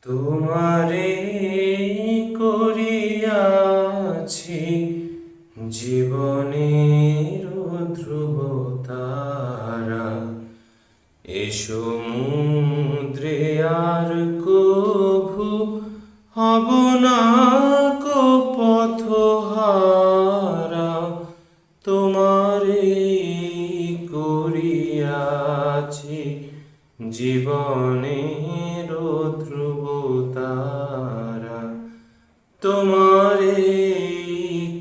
তোমারে করিয়াছি জীবনের ধ্রুব তারা, এ সমুদ্রে আর কভু হব না কো পথহারা। তোমারে করিয়াছি জীবনের ধ্রুব তারা, তোমারে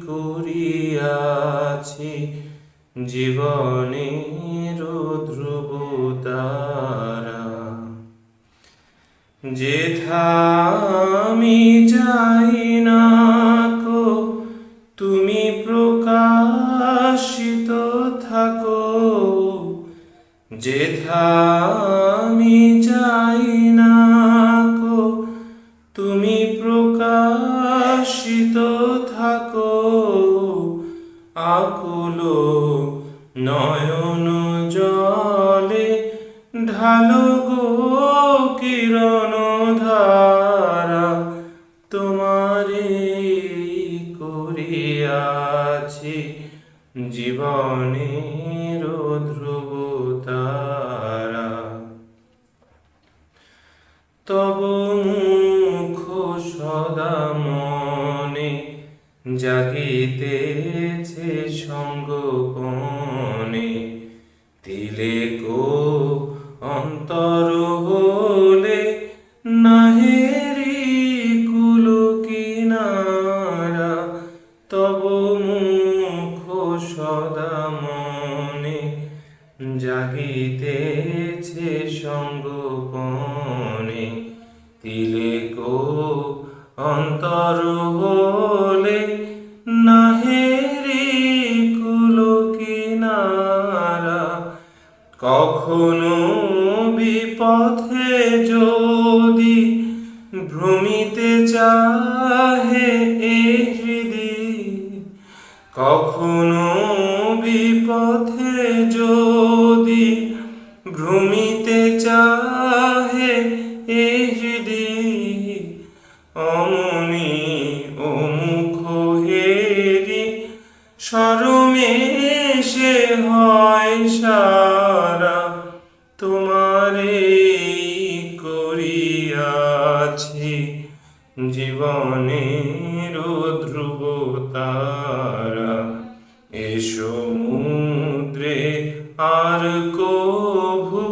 করিয়াছি জীবনের ধ্রুব তারা। যেথা আমি যাই না কো তুমি প্রকাশিত থাকো, যেথা আমি যাই না কো তুমি প্রকাশিত থাকো। আকুল নয়ন জলে ঢালো গো কিরণ ধারা, তোমারে করিয়াছি জীবনের ধ্রুব তারা। তব মুখ সদা মনে জাগিতেছে সঙ্গোপনে, তিলেক অন্তর হলে নাহেরি কুল কিনারা। তব মুখ সদা মনে জাগিতেছে সঙ্গোপনে, তিলেক অন্তর হলে নাহেরি কুল কিনারা। কখনো বিপথে যদি ভ্রমিতে চাহে এ হৃদি, কখনো বিপথে যদি ভ্রমিতে চাহে এ হৃদি, অমনি ও মুখ হেরি সরমেশে হয় সারা। তোমারে করিয়াছি জীবনের ধ্রুব তারা, এ সমুদ্রে আর কভু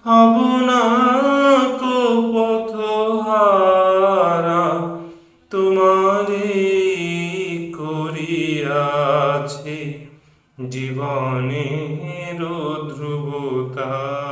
হব না কো পথহারা। তোমারে করিয়াছি জীবনের ধ্রুব তারা।